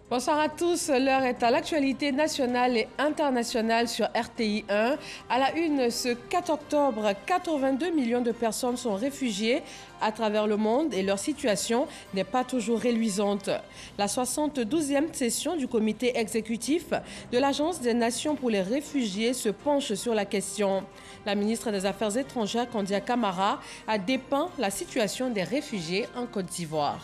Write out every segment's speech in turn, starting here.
Bonsoir à tous, l'heure est à l'actualité nationale et internationale sur RTI 1. À la une, ce 4 octobre, 82 millions de personnes sont réfugiées à travers le monde et leur situation n'est pas toujours réluisante. La 72e session du comité exécutif de l'Agence des Nations pour les réfugiés se penche sur la question. La ministre des Affaires étrangères, Kandia Camara, a dépeint la situation des réfugiés en Côte d'Ivoire.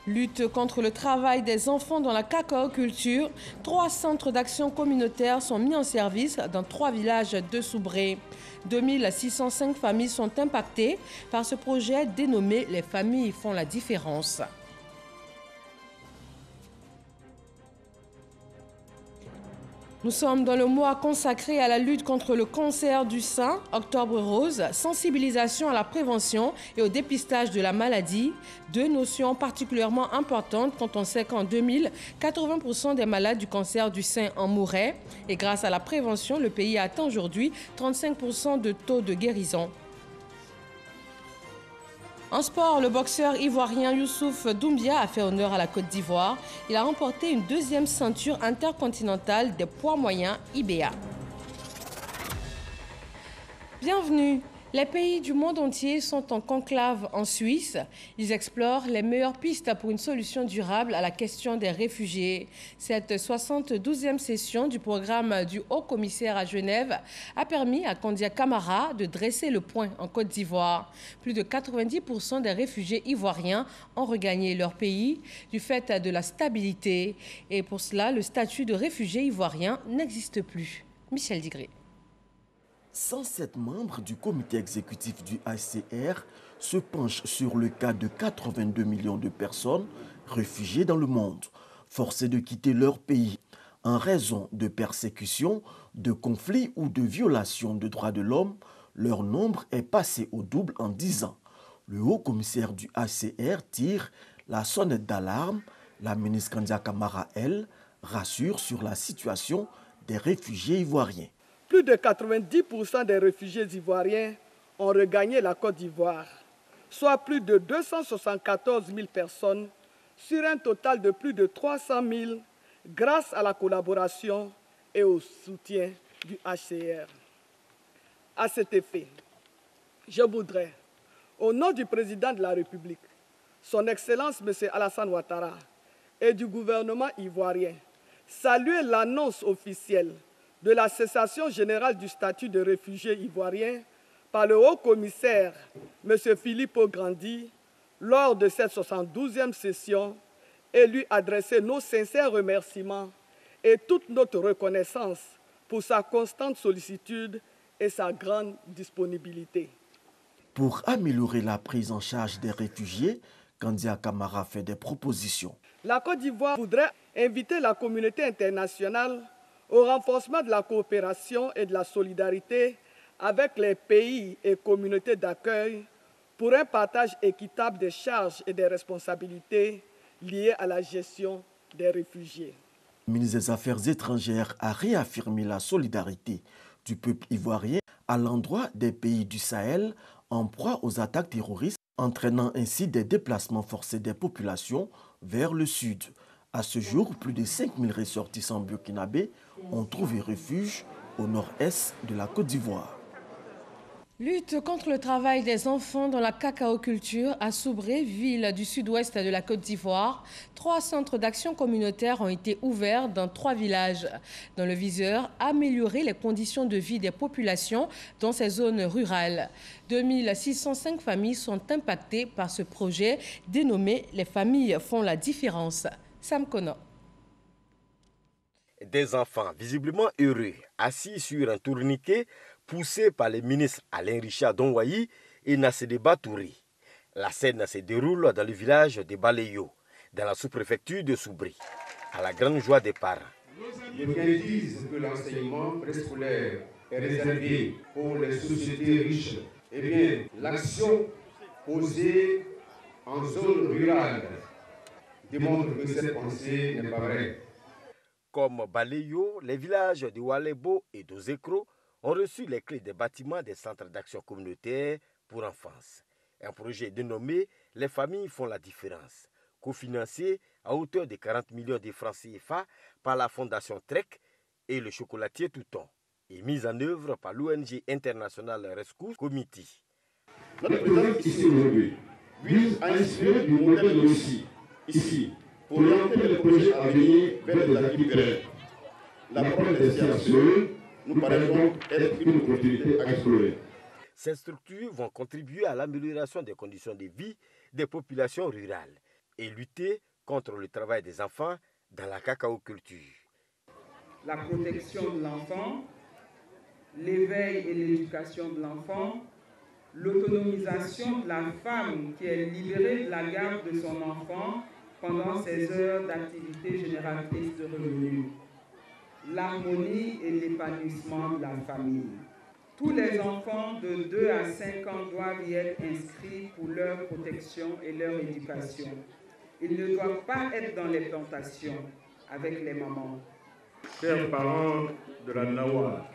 Lutte contre le travail des enfants dans la cacaoculture. 3 centres d'action communautaire sont mis en service dans 3 villages de Soubré. 2605 familles sont impactées par ce projet dénommé « Les familles font la différence ». Nous sommes dans le mois consacré à la lutte contre le cancer du sein, Octobre Rose, sensibilisation à la prévention et au dépistage de la maladie. 2 notions particulièrement importantes quand on sait qu'en 2000, 80% des malades du cancer du sein en mouraient. Et grâce à la prévention, le pays atteint aujourd'hui 35% de taux de guérison. En sport, le boxeur ivoirien Youssouf Doumbia a fait honneur à la Côte d'Ivoire. Il a remporté une 2e ceinture intercontinentale des poids moyens IBA. Bienvenue. Les pays du monde entier sont en conclave en Suisse. Ils explorent les meilleures pistes pour une solution durable à la question des réfugiés. Cette 72e session du programme du Haut-Commissaire à Genève a permis à Kandia Camara de dresser le point en Côte d'Ivoire. Plus de 90% des réfugiés ivoiriens ont regagné leur pays du fait de la stabilité. Et pour cela, le statut de réfugié ivoirien n'existe plus. Michel Digré. 107 membres du comité exécutif du HCR se penchent sur le cas de 82 millions de personnes réfugiées dans le monde, forcées de quitter leur pays en raison de persécutions, de conflits ou de violations de droits de l'homme. Leur nombre est passé au double en 10 ans. Le haut-commissaire du HCR tire la sonnette d'alarme. La ministre Kandia Camara, elle, rassure sur la situation des réfugiés ivoiriens. Plus de 90% des réfugiés ivoiriens ont regagné la Côte d'Ivoire, soit plus de 274 000 personnes sur un total de plus de 300 000 grâce à la collaboration et au soutien du HCR. À cet effet, je voudrais, au nom du président de la République, son Excellence M. Alassane Ouattara et du gouvernement ivoirien, saluer l'annonce officielle de la cessation générale du statut de réfugié ivoirien par le haut-commissaire M. Filippo Grandi lors de cette 72e session et lui adresser nos sincères remerciements et toute notre reconnaissance pour sa constante sollicitude et sa grande disponibilité. Pour améliorer la prise en charge des réfugiés, Kandia Camara fait des propositions. La Côte d'Ivoire voudrait inviter la communauté internationale au renforcement de la coopération et de la solidarité avec les pays et communautés d'accueil pour un partage équitable des charges et des responsabilités liées à la gestion des réfugiés. Le ministre des Affaires étrangères a réaffirmé la solidarité du peuple ivoirien à l'endroit des pays du Sahel en proie aux attaques terroristes, entraînant ainsi des déplacements forcés des populations vers le sud. À ce jour, plus de 5000 ressortissants burkinabés ont trouvé refuge au nord-est de la Côte d'Ivoire. Lutte contre le travail des enfants dans la cacaoculture à Soubré, ville du sud-ouest de la Côte d'Ivoire. 3 centres d'action communautaire ont été ouverts dans 3 villages. Dans le viseur, améliorer les conditions de vie des populations dans ces zones rurales. 2605 familles sont impactées par ce projet dénommé « Les familles font la différence ». Sam Kono. Des enfants visiblement heureux, assis sur un tourniquet, poussés par les ministres Alain Richard Donwayi et Nassede Batouri. La scène se déroule dans le village de Balayo, dans la sous-préfecture de Soubri, à la grande joie des parents. Les médias disent que l'enseignement préscolaire est réservé pour les sociétés riches. Eh bien, l'action posée en zone rurale démontre que cette pensée n'est pas vraie. Comme Balayo, les villages de Walebo et d'Ozekro ont reçu les clés des bâtiments des centres d'action communautaire pour enfance. Un projet dénommé « Les familles font la différence », cofinancé à hauteur de 40 millions de francs CFA par la Fondation Trek et le chocolatier Touton, et mise en œuvre par l'ONG internationale Rescue Committee. Notre présence ici aujourd'hui vise à inspirer du modèle de Russie, ici, pour orienter les projets à venir vers des acquis pérennes. L'approche des sciences nous paraît donc être une opportunité à explorer. Ces structures vont contribuer à l'amélioration des conditions de vie des populations rurales et lutter contre le travail des enfants dans la cacaoculture. La protection de l'enfant, l'éveil et l'éducation de l'enfant, l'autonomisation de la femme qui est libérée de la garde de son enfant pendant ses heures d'activité génératrice de revenus, l'harmonie et l'épanouissement de la famille. Tous les enfants de 2 à 5 ans doivent y être inscrits pour leur protection et leur éducation. Ils ne doivent pas être dans les plantations avec les mamans. Chers parents de la Nawa,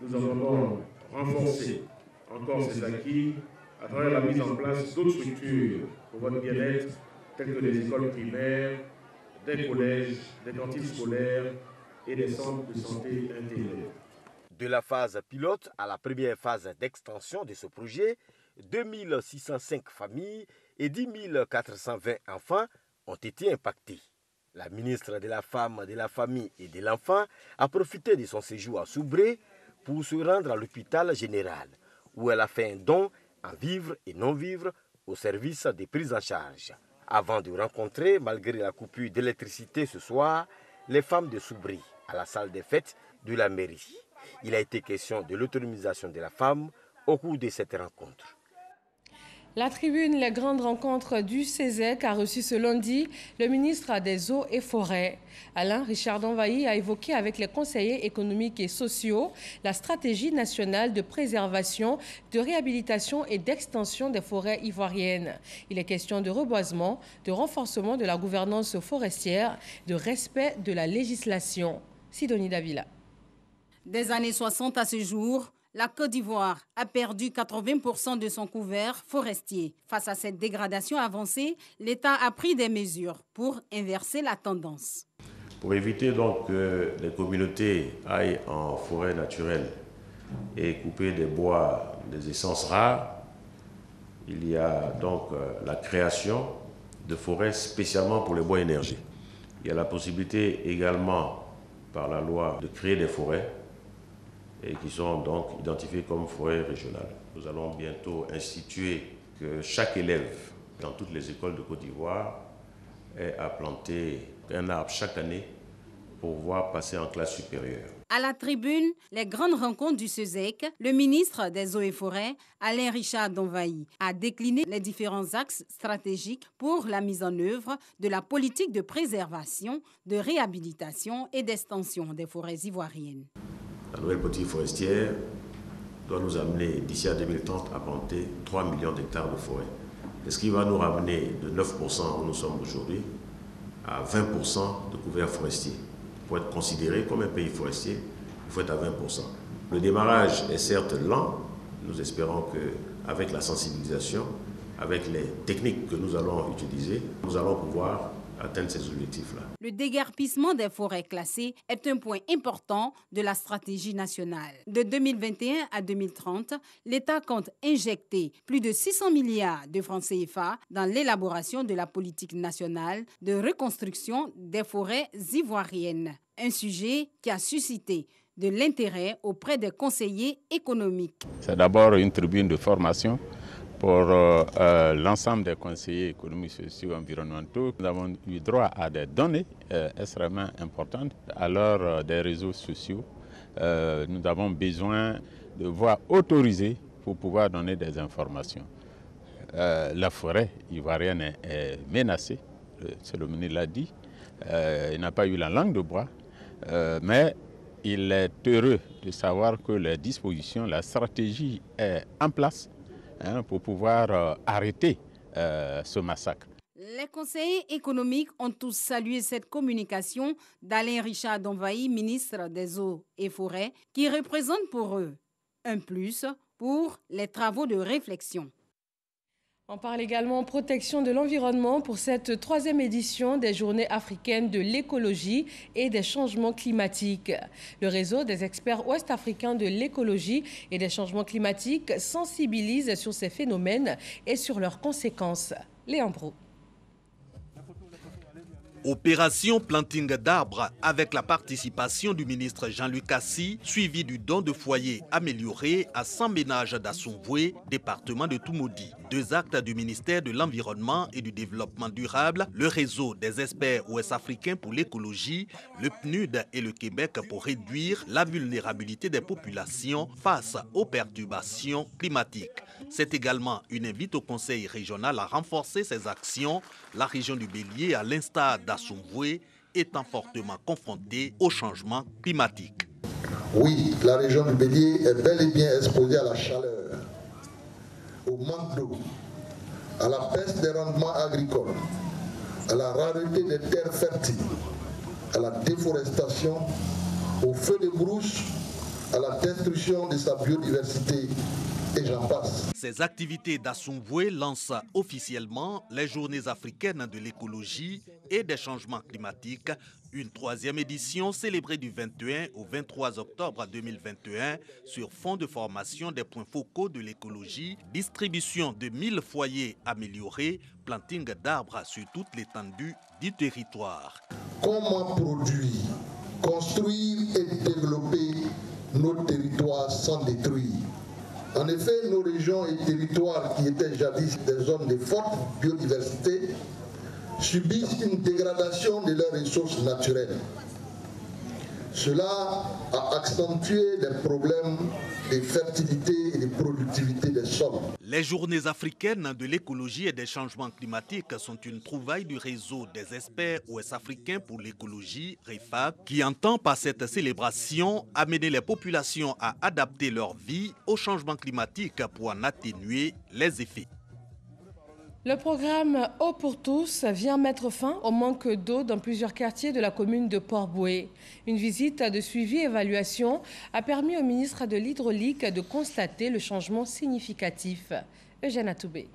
nous avons renforcé encore ces acquis à travers la mise en place d'autres structures pour votre bien-être, telles que des écoles primaires, des collèges, des cantines scolaires et des centres de santé intégrés. De la phase pilote à la première phase d'extension de ce projet, 2605 familles et 10 420 enfants ont été impactés. La ministre de la Femme, de la Famille et de l'Enfant a profité de son séjour à Soubré pour se rendre à l'hôpital général, où elle a fait un don en vivres et non-vivres au service des prises en charge, avant de rencontrer, malgré la coupure d'électricité ce soir, les femmes de Soubré à la salle des fêtes de la mairie. Il a été question de l'autonomisation de la femme au cours de cette rencontre. La tribune Les Grandes Rencontres du CESEC a reçu ce lundi le ministre des Eaux et Forêts. Alain Richard Donvaï a évoqué avec les conseillers économiques et sociaux la stratégie nationale de préservation, de réhabilitation et d'extension des forêts ivoiriennes. Il est question de reboisement, de renforcement de la gouvernance forestière, de respect de la législation. Sidonie Davila. Des années 60 à ce jour, la Côte d'Ivoire a perdu 80% de son couvert forestier. Face à cette dégradation avancée, l'État a pris des mesures pour inverser la tendance. Pour éviter donc que les communautés aillent en forêt naturelle et couper des bois, des essences rares, il y a donc la création de forêts spécialement pour les bois énergie. Il y a la possibilité également par la loi de créer des forêts et qui sont donc identifiés comme forêts régionales. Nous allons bientôt instituer que chaque élève dans toutes les écoles de Côte d'Ivoire ait à planter un arbre chaque année pour pouvoir passer en classe supérieure. À la tribune, les grandes rencontres du CESEC, le ministre des Eaux et Forêts, Alain Richard Donvaï, a décliné les différents axes stratégiques pour la mise en œuvre de la politique de préservation, de réhabilitation et d'extension des forêts ivoiriennes. La nouvelle politique forestière doit nous amener d'ici à 2030 à planter 3 millions d'hectares de forêt. Ce qui va nous ramener de 9% où nous sommes aujourd'hui à 20% de couverts forestiers. Pour être considéré comme un pays forestier, il faut être à 20%. Le démarrage est certes lent. Nous espérons qu'avec la sensibilisation, avec les techniques que nous allons utiliser, nous allons pouvoir atteindre ces objectifs-là. Le déguerpissement des forêts classées est un point important de la stratégie nationale. De 2021 à 2030, l'État compte injecter plus de 600 milliards de francs CFA dans l'élaboration de la politique nationale de reconstruction des forêts ivoiriennes. Un sujet qui a suscité de l'intérêt auprès des conseillers économiques. C'est d'abord une tribune de formation pour l'ensemble des conseillers économiques, sociaux et environnementaux. Nous avons eu droit à des données extrêmement importantes à l'heure des réseaux sociaux. Nous avons besoin de voix autorisées pour pouvoir donner des informations. La forêt ivoirienne est menacée, le ministre l'a dit. Il n'a pas eu la langue de bois, mais il est heureux de savoir que les dispositions, la stratégie est en place pour pouvoir arrêter ce massacre. Les conseillers économiques ont tous salué cette communication d'Alain Richard Donvaï, ministre des Eaux et Forêts, qui représente pour eux un plus pour les travaux de réflexion. On parle également protection de l'environnement pour cette 3e édition des Journées africaines de l'écologie et des changements climatiques. Le réseau des experts ouest-africains de l'écologie et des changements climatiques sensibilise sur ces phénomènes et sur leurs conséquences. Léon Brou. Opération planting d'arbres avec la participation du ministre Jean-Luc Assi, suivi du don de foyers amélioré à 100 ménages d'Assoumvoué, département de Toumoudi. 2 actes du ministère de l'Environnement et du Développement durable, le réseau des experts ouest-africains pour l'écologie, le PNUD et le Québec pour réduire la vulnérabilité des populations face aux perturbations climatiques. C'est également une invite au Conseil régional à renforcer ses actions. La région du Bélier, à l'instar d'Assoumvoué, étant fortement confrontée au changement climatique. Oui, la région du Bélier est bel et bien exposée à la chaleur, au manque d'eau, à la baisse des rendements agricoles, à la rareté des terres fertiles, à la déforestation, au feu de brousse, à la destruction de sa biodiversité. Et j'en passe. Ces activités d'Assoumvoué lancent officiellement les Journées africaines de l'écologie et des changements climatiques, une 3e édition célébrée du 21 au 23 octobre 2021 sur fond de formation des points focaux de l'écologie, distribution de 1000 foyers améliorés, planting d'arbres sur toute l'étendue du territoire. Comment produire, construire et développer nos territoires sans détruire? En effet, nos régions et territoires qui étaient jadis des zones de forte biodiversité subissent une dégradation de leurs ressources naturelles. Cela a accentué les problèmes de fertilité et de productivité des sols. Les Journées africaines de l'écologie et des changements climatiques sont une trouvaille du réseau des experts ouest-africains pour l'écologie, REFAC, qui entend par cette célébration amener les populations à adapter leur vie au changement climatique pour en atténuer les effets. Le programme Eau pour tous vient mettre fin au manque d'eau dans plusieurs quartiers de la commune de Port-Bouët. Une visite de suivi et évaluation a permis au ministre de l'Hydraulique de constater le changement significatif. Eugène Atoubé.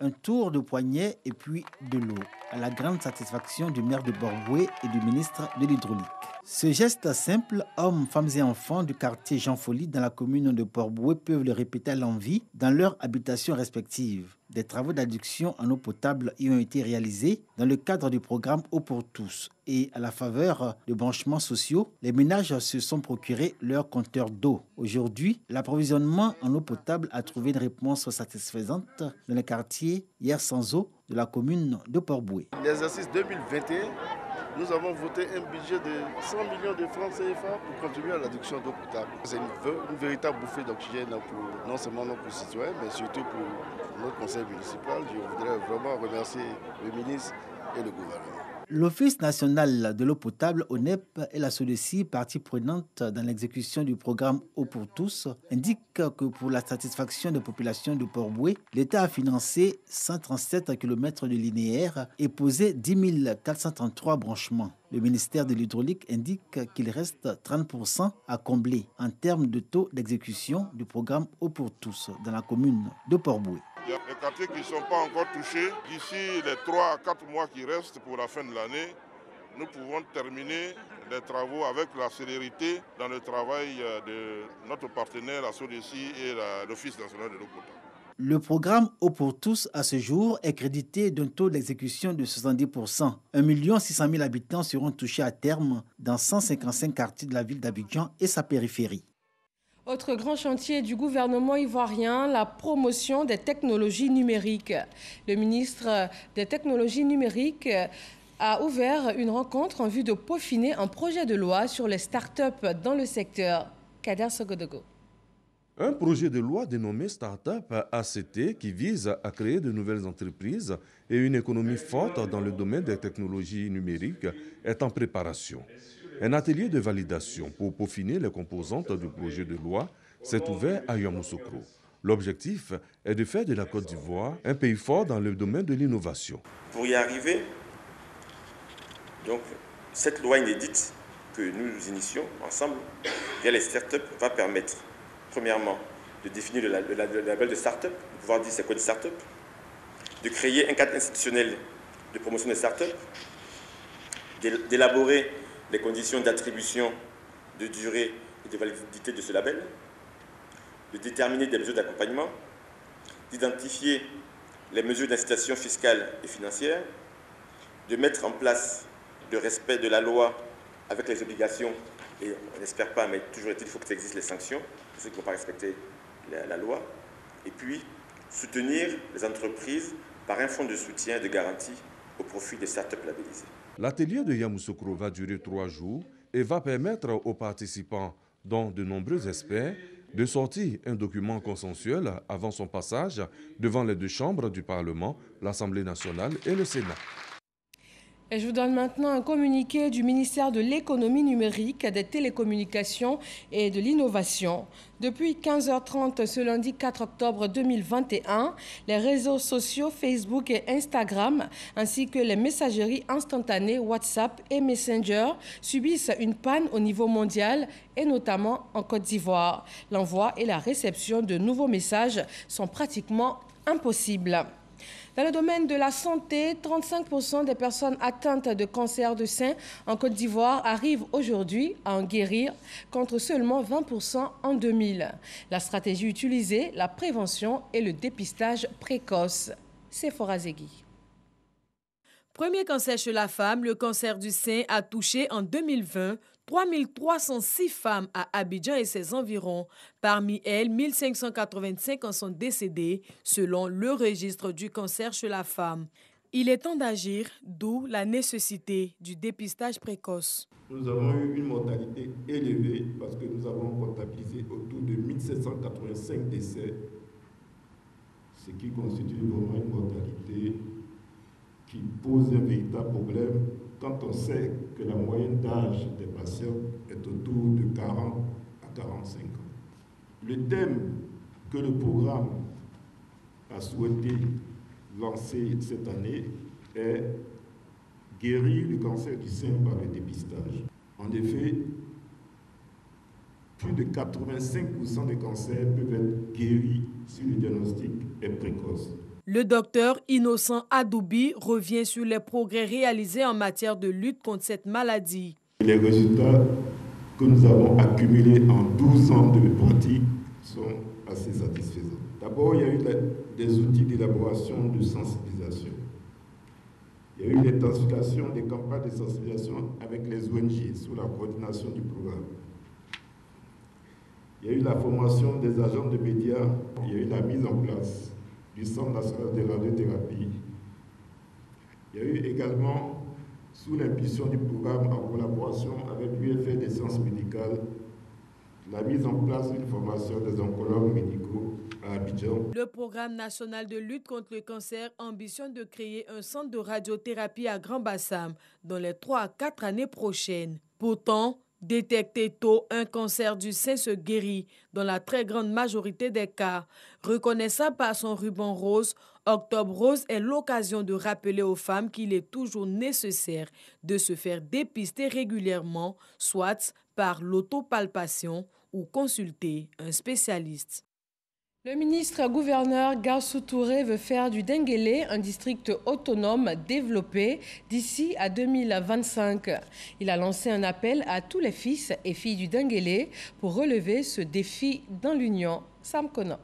Un tour de poignet et puis de l'eau, à la grande satisfaction du maire de Port-Bouët et du ministre de l'Hydraulique. Ce geste simple, hommes, femmes et enfants du quartier Jean Folly dans la commune de Port-Bouët peuvent le répéter à l'envi dans leurs habitations respectives. Des travaux d'adduction en eau potable y ont été réalisés dans le cadre du programme Eau pour tous. Et à la faveur de branchements sociaux, les ménages se sont procurés leur compteur d'eau. Aujourd'hui, l'approvisionnement en eau potable a trouvé une réponse satisfaisante dans le quartier Hier sans eau de la commune de Port-Bouët. L'exercice 2021, nous avons voté un budget de 100 millions de francs CFA pour contribuer à l'adduction d'eau potable. C'est une véritable bouffée d'oxygène pour non seulement nos concitoyens, mais surtout pour notre conseil municipal. Je voudrais vraiment remercier le ministre et le gouvernement. L'Office national de l'eau potable, ONEP, et la SODECI, partie prenante dans l'exécution du programme Eau pour tous, indiquent que pour la satisfaction des populations de Port-Bouët, l'État a financé 137 km de linéaire et posé 10 433 branchements. Le ministère de l'Hydraulique indique qu'il reste 30% à combler en termes de taux d'exécution du programme Eau pour tous dans la commune de Port-Bouët. Il y a des quartiers qui ne sont pas encore touchés. D'ici les 3 à 4 mois qui restent pour la fin de l'année, nous pouvons terminer les travaux avec la célérité dans le travail de notre partenaire, la SODECI et l'Office national de l'eau potable. Le programme Eau pour tous, à ce jour, est crédité d'un taux d'exécution de 70%. 1 600 000 habitants seront touchés à terme dans 155 quartiers de la ville d'Abidjan et sa périphérie. Autre grand chantier du gouvernement ivoirien, la promotion des technologies numériques. Le ministre des technologies numériques a ouvert une rencontre en vue de peaufiner un projet de loi sur les start-up dans le secteur. Kader Sogodogo. Un projet de loi dénommé Startup ACT qui vise à créer de nouvelles entreprises et une économie forte dans le domaine des technologies numériques est en préparation. Un atelier de validation pour peaufiner les composantes du projet de loi s'est ouvert à Yamoussoukro. L'objectif est de faire de la Côte d'Ivoire un pays fort dans le domaine de l'innovation. Pour y arriver, donc, cette loi inédite que nous initions ensemble via les startups va permettre, premièrement, de définir le label de startup, de pouvoir dire c'est quoi une startup, de créer un cadre institutionnel de promotion des startups, d'élaborer les conditions d'attribution, de durée et de validité de ce label, de déterminer des mesures d'accompagnement, d'identifier les mesures d'incitation fiscale et financière, de mettre en place le respect de la loi avec les obligations, et on n'espère pas, mais toujours est-il, il faut que ça existe les sanctions pour ceux qui ne vont pas respecter la loi, et puis soutenir les entreprises par un fonds de soutien et de garantie au profit des startups labellisées. L'atelier de Yamoussoukro va durer 3 jours et va permettre aux participants, dont de nombreux experts, de sortir un document consensuel avant son passage devant les 2 chambres du Parlement, l'Assemblée nationale et le Sénat. Et je vous donne maintenant un communiqué du ministère de l'économie numérique, des télécommunications et de l'innovation. Depuis 15h30 ce lundi 4 octobre 2021, les réseaux sociaux Facebook et Instagram, ainsi que les messageries instantanées WhatsApp et Messenger subissent une panne au niveau mondial et notamment en Côte d'Ivoire. L'envoi et la réception de nouveaux messages sont pratiquement impossibles. Dans le domaine de la santé, 35% des personnes atteintes de cancer de sein en Côte d'Ivoire arrivent aujourd'hui à en guérir, contre seulement 20% en 2000. La stratégie utilisée, la prévention et le dépistage précoce. Sephora Zegui. Premier cancer chez la femme, le cancer du sein a touché en 2020 3306 femmes à Abidjan et ses environs. Parmi elles, 1585 en sont décédées, selon le registre du cancer chez la femme. Il est temps d'agir, d'où la nécessité du dépistage précoce. Nous avons eu une mortalité élevée parce que nous avons comptabilisé autour de 1785 décès, ce qui constitue vraiment une mortalité qui pose un véritable problème quand on sait que la moyenne d'âge des patients est autour de 40 à 45 ans. Le thème que le programme a souhaité lancer cette année est « Guérir le cancer du sein par le dépistage ». En effet, plus de 85% des cancers peuvent être guéris si le diagnostic est précoce. Le docteur Innocent Adoubi revient sur les progrès réalisés en matière de lutte contre cette maladie. Les résultats que nous avons accumulés en 12 ans de pratique sont assez satisfaisants. D'abord, il y a eu des outils d'élaboration de sensibilisation. Il y a eu l'intensification des campagnes de sensibilisation avec les ONG sous la coordination du programme. Il y a eu la formation des agents de médias. Il y a eu la mise en place du Centre national de radiothérapie. Il y a eu également, sous l'impulsion du programme en collaboration avec l'UFR des sciences médicales, la mise en place d'une formation des oncologues médicaux à Abidjan. Le programme national de lutte contre le cancer ambitionne de créer un centre de radiothérapie à Grand-Bassam dans les 3 à 4 années prochaines. Pourtant, détecter tôt un cancer du sein se guérit dans la très grande majorité des cas. Reconnaissable par son ruban rose, Octobre Rose est l'occasion de rappeler aux femmes qu'il est toujours nécessaire de se faire dépister régulièrement, soit par l'autopalpation ou consulter un spécialiste. Le ministre-gouverneur Gaussou Touré veut faire du Denguélé un district autonome développé d'ici à 2025. Il a lancé un appel à tous les fils et filles du Denguélé pour relever ce défi dans l'Union. Sam Kona.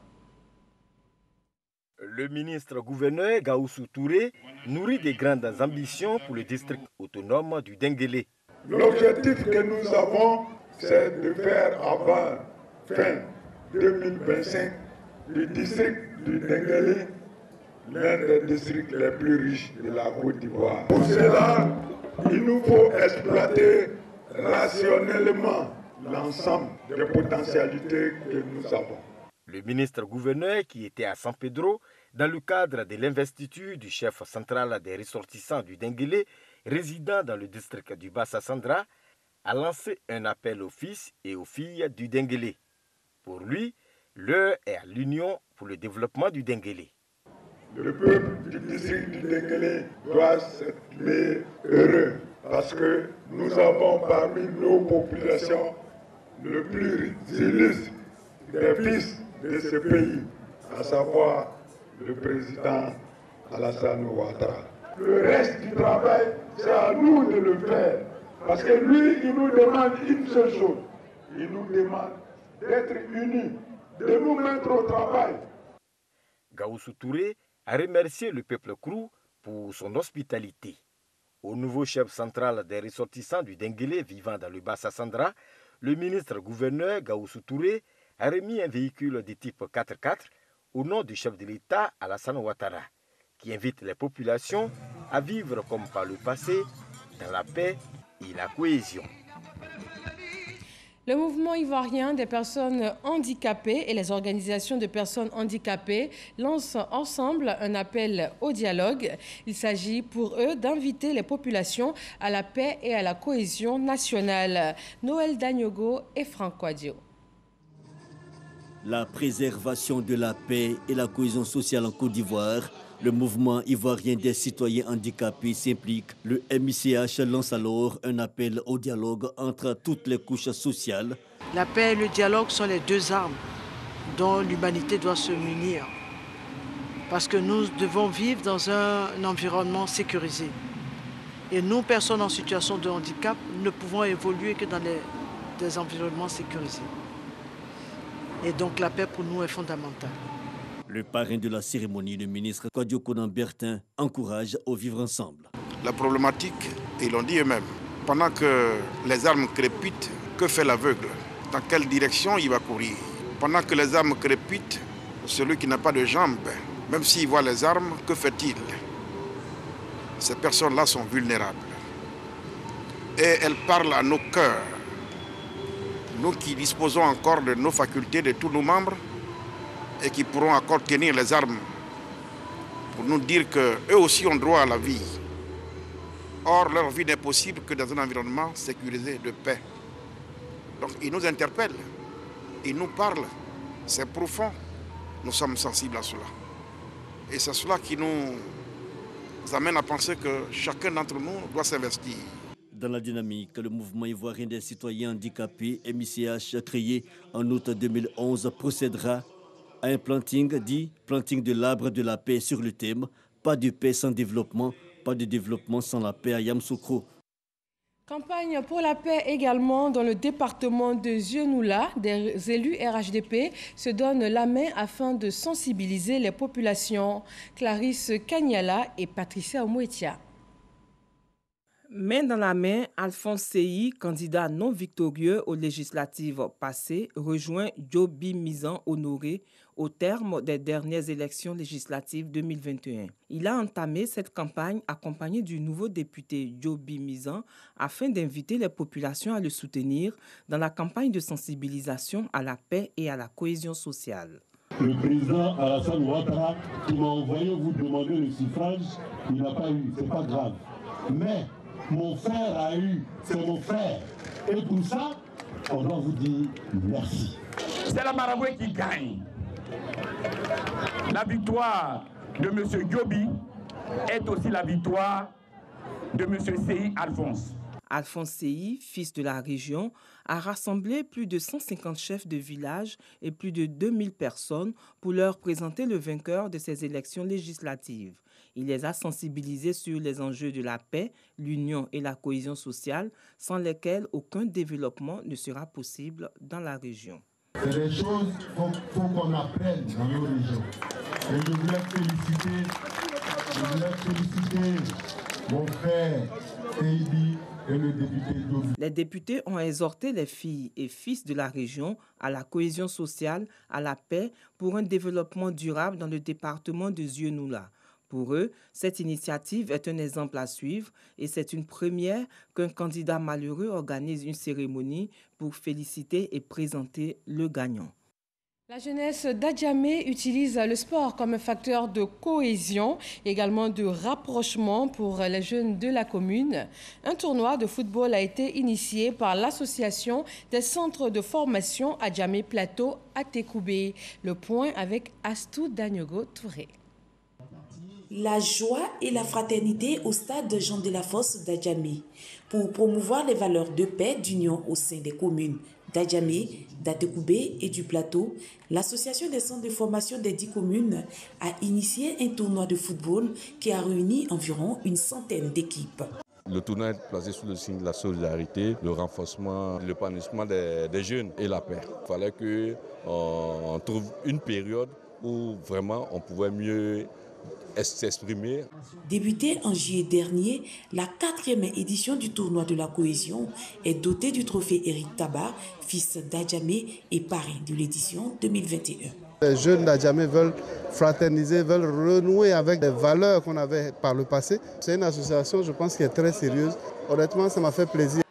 Le ministre-gouverneur Gaussou Touré nourrit des grandes ambitions pour le district autonome du Denguélé. L'objectif que nous avons, c'est de faire avant fin 2025 le district du Denguélé, l'un des districts les plus riches de la Côte d'Ivoire. Pour cela, il nous faut exploiter rationnellement l'ensemble des potentialités que nous avons. Le ministre-gouverneur, qui était à San Pedro dans le cadre de l'investiture du chef central des ressortissants du Denguélé, résidant dans le district du Bassa-Sandra, a lancé un appel aux fils et aux filles du Denguélé. Pour lui, l'heure est à l'union pour le développement du Denguélé. Le peuple du district du Denguélé doit s'estimer heureux parce que nous avons parmi nos populations le plus illustre des fils de ce pays, à savoir le président Alassane Ouattara. Le reste du travail, c'est à nous de le faire. Parce que lui, il nous demande une seule chose. Il nous demande d'être unis, de nous mettre au travail. Gaoussou Touré a remercié le peuple krou pour son hospitalité. Au nouveau chef central des ressortissants du Denguélé vivant dans le Bas-Sassandra, le ministre-gouverneur Gaoussou Touré a remis un véhicule de type 4x4 au nom du chef de l'État Alassane Ouattara, qui invite les populations à vivre comme par le passé, dans la paix et la cohésion. Le mouvement ivoirien des personnes handicapées et les organisations de personnes handicapées lancent ensemble un appel au dialogue. Il s'agit pour eux d'inviter les populations à la paix et à la cohésion nationale. Noël Dagnogo et Franck Quadio. La préservation de la paix et la cohésion sociale en Côte d'Ivoire. Le mouvement ivoirien des citoyens handicapés s'implique. Le MICH lance alors un appel au dialogue entre toutes les couches sociales. La paix et le dialogue sont les deux armes dont l'humanité doit se munir. Parce que nous devons vivre dans un environnement sécurisé. Et nous, personnes en situation de handicap, ne pouvons évoluer que dans des environnements sécurisés. Et donc la paix pour nous est fondamentale. Le parrain de la cérémonie, le ministre Kwadjo Konan-Bertin, encourage au vivre ensemble. La problématique, ils l'ont dit eux-mêmes, pendant que les armes crépitent, que fait l'aveugle? Dans quelle direction il va courir? Pendant que les armes crépitent, celui qui n'a pas de jambes, même s'il voit les armes, que fait-il? Ces personnes-là sont vulnérables. Et elles parlent à nos cœurs. Nous qui disposons encore de nos facultés, de tous nos membres, et qui pourront encore tenir les armes pour nous dire qu'eux aussi ont droit à la vie. Or, leur vie n'est possible que dans un environnement sécurisé de paix. Donc, ils nous interpellent, ils nous parlent, c'est profond. Nous sommes sensibles à cela. Et c'est cela qui nous amène à penser que chacun d'entre nous doit s'investir. Dans la dynamique, le mouvement ivoirien des citoyens handicapés, MICH, créé en août 2011, procédera à un planting dit planting de l'arbre de la paix sur le thème « Pas de paix sans développement, pas de développement sans la paix » à Yamoussoukro. Campagne pour la paix également dans le département de Zionoula. Des élus RHDP se donnent la main afin de sensibiliser les populations. Clarisse Kanyala et Patricia Omouetia. Main dans la main, Alphonse Seyi, candidat non victorieux aux législatives passées, rejoint Djobi Mizan Honoré au terme des dernières élections législatives 2021. Il a entamé cette campagne accompagné du nouveau député Djobi Mizan afin d'inviter les populations à le soutenir dans la campagne de sensibilisation à la paix et à la cohésion sociale. Le président Alassane Ouattara qui m'a envoyé vous demander le suffrage, il n'a pas eu, c'est pas grave. Mais mon frère a eu, c'est mon frère. Et pour ça, on doit vous dire merci. C'est la Maravoué qui gagne. La victoire de M. Djobi est aussi la victoire de M. Seyi Alphonse. Alphonse Seyi, fils de la région, a rassemblé plus de 150 chefs de village et plus de 2000 personnes pour leur présenter le vainqueur de ces élections législatives. Il les a sensibilisés sur les enjeux de la paix, l'union et la cohésion sociale, sans lesquelles aucun développement ne sera possible dans la région. C'est des choses qu'il faut qu'on apprenne dans nos régions. Et je voulais féliciter mon frère Seydi et le député Djobi. Les députés ont exhorté les filles et fils de la région à la cohésion sociale, à la paix, pour un développement durable dans le département de Zionoula. Pour eux, cette initiative est un exemple à suivre et c'est une première qu'un candidat malheureux organise une cérémonie pour féliciter et présenter le gagnant. La jeunesse d'Adjamé utilise le sport comme un facteur de cohésion, également de rapprochement pour les jeunes de la commune. Un tournoi de football a été initié par l'association des centres de formation Adjamé Plateau à Tekoubé. Le point avec Astou Dagnogo Touré. La joie et la fraternité au stade Jean de la Fosse d'Adjamé pour promouvoir les valeurs de paix, d'union au sein des communes d'Adjamé, d'Atekoubé et du Plateau, l'association des centres de formation des 10 communes a initié un tournoi de football qui a réuni environ une centaine d'équipes. Le tournoi est placé sous le signe de la solidarité, le renforcement, l'épanouissement des jeunes et la paix. Il fallait qu'on trouve une période où vraiment on pouvait mieux s'exprimer. Débutée en juillet dernier, la 4e édition du tournoi de la cohésion est dotée du trophée Éric Tabar, fils d'Adjamé et parrain de l'édition 2021. Les jeunes d'Adjamé veulent fraterniser, veulent renouer avec des valeurs qu'on avait par le passé. C'est une association, je pense, qui est très sérieuse. Honnêtement, ça m'a fait plaisir.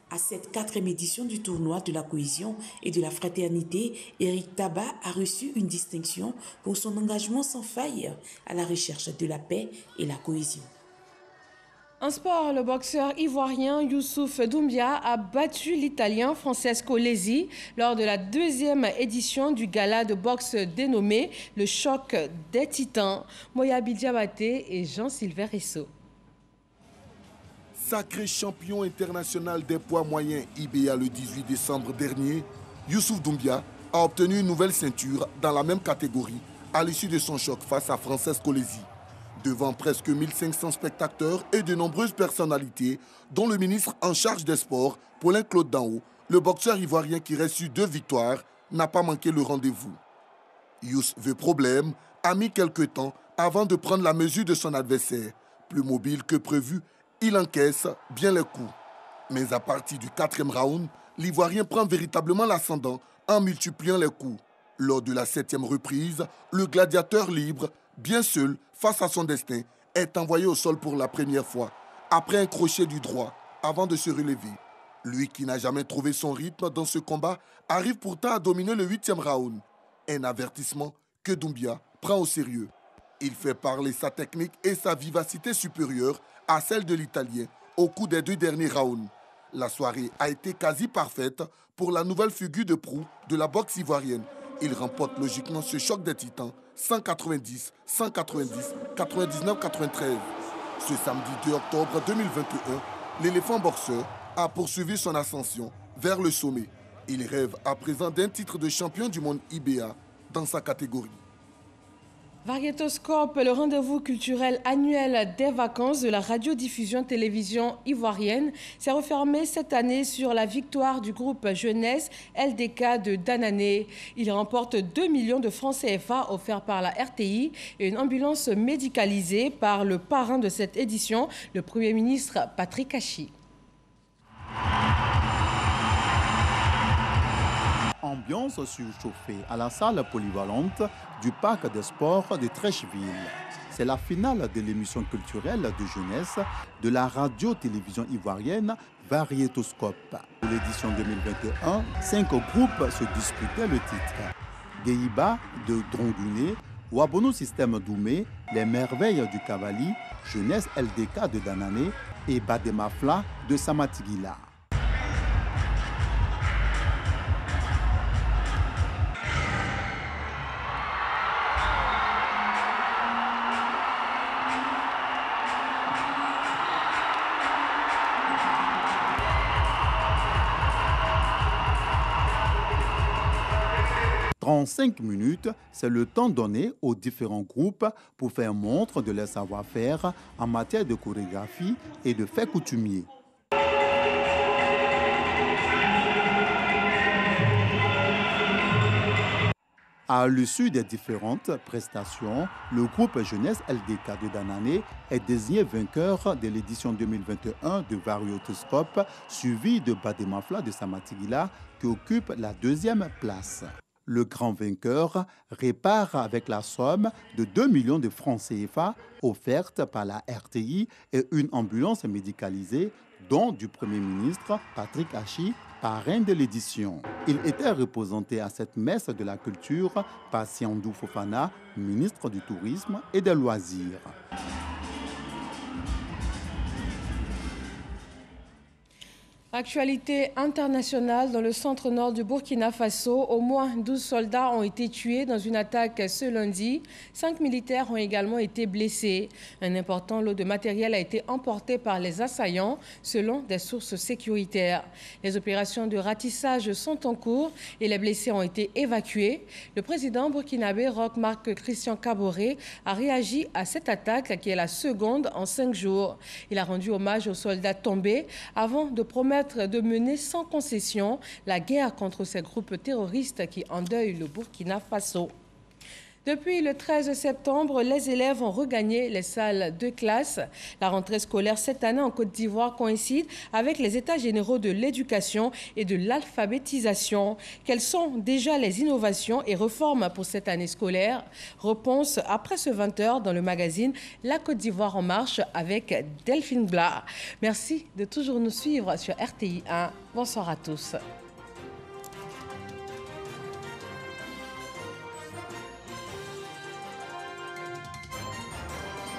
À cette 4e édition du tournoi de la cohésion et de la fraternité, Éric Tabar a reçu une distinction pour son engagement sans faille à la recherche de la paix et la cohésion. En sport, le boxeur ivoirien Youssouf Doumbia a battu l'Italien Francesco Lesi lors de la 2e édition du gala de boxe dénommé le Choc des Titans. Moya Diabaté et Jean-Sylvain Risso. Sacré champion international des poids moyens IBA le 18 décembre dernier, Youssouf Doumbia a obtenu une nouvelle ceinture dans la même catégorie à l'issue de son choc face à Francesco Lesi. Devant presque 1500 spectateurs et de nombreuses personnalités, dont le ministre en charge des sports, Paulin Claude Danho, le boxeur ivoirien qui reçut 2 victoires, n'a pas manqué le rendez-vous. Youss veut problème, a mis quelques temps avant de prendre la mesure de son adversaire. Plus mobile que prévu, il encaisse bien les coups. Mais à partir du 4e round, l'Ivoirien prend véritablement l'ascendant en multipliant les coups. Lors de la 7e reprise, le gladiateur libre, bien seul face à son destin, est envoyé au sol pour la première fois, après un crochet du droit, avant de se relever. Lui qui n'a jamais trouvé son rythme dans ce combat, arrive pourtant à dominer le 8e round. Un avertissement que Doumbia prend au sérieux. Il fait parler sa technique et sa vivacité supérieure à celle de l'Italien au cours des 2 derniers rounds. La soirée a été quasi parfaite pour la nouvelle figure de proue de la boxe ivoirienne. Il remporte logiquement ce choc des titans 190, 190, 99, 93. Ce samedi 2 octobre 2021, l'éléphant boxeur a poursuivi son ascension vers le sommet. Il rêve à présent d'un titre de champion du monde IBA dans sa catégorie. Variétoscope, le rendez-vous culturel annuel des vacances de la radiodiffusion-télévision ivoirienne, s'est refermé cette année sur la victoire du groupe jeunesse LDK de Danané. Il remporte 2 millions de francs CFA offerts par la RTI et une ambulance médicalisée par le parrain de cette édition, le Premier ministre Patrick Achi. Ambiance surchauffée à la salle polyvalente du parc des sports de Trècheville. C'est la finale de l'émission culturelle de jeunesse de la radio-télévision ivoirienne Variétoscope. Pour l'édition 2021, 5 groupes se disputaient le titre. Guéiba de Dronguné, Wabono Système Doumé, Les Merveilles du Cavali, Jeunesse LDK de Danané et Bademafla de Samatigila. En 5 minutes, c'est le temps donné aux différents groupes pour faire montre de leur savoir-faire en matière de chorégraphie et de faits coutumiers. À l'issue des différentes prestations, le groupe jeunesse LDK de Danané est désigné vainqueur de l'édition 2021 de Variétoscope, suivi de Bademafla de Samatigila qui occupe la 2e place. Le grand vainqueur repart avec la somme de 2 millions de francs CFA offerte par la RTI et une ambulance médicalisée, dont du Premier ministre Patrick Achi, parrain de l'édition. Il était représenté à cette messe de la culture par Siandou Fofana, ministre du Tourisme et des Loisirs. Actualité internationale dans le centre-nord du Burkina Faso. Au moins 12 soldats ont été tués dans une attaque ce lundi. 5 militaires ont également été blessés. Un important lot de matériel a été emporté par les assaillants, selon des sources sécuritaires. Les opérations de ratissage sont en cours et les blessés ont été évacués. Le président burkinabé Roch Marc Christian Kaboré a réagi à cette attaque qui est la seconde en 5 jours. Il a rendu hommage aux soldats tombés avant de promettre de mener sans concession la guerre contre ces groupes terroristes qui endeuillent le Burkina Faso. Depuis le 13 septembre, les élèves ont regagné les salles de classe. La rentrée scolaire cette année en Côte d'Ivoire coïncide avec les états généraux de l'éducation et de l'alphabétisation. Quelles sont déjà les innovations et réformes pour cette année scolaire? Réponse après ce 20h dans le magazine La Côte d'Ivoire en marche avec Delphine Blas. Merci de toujours nous suivre sur RTI 1. Bonsoir à tous.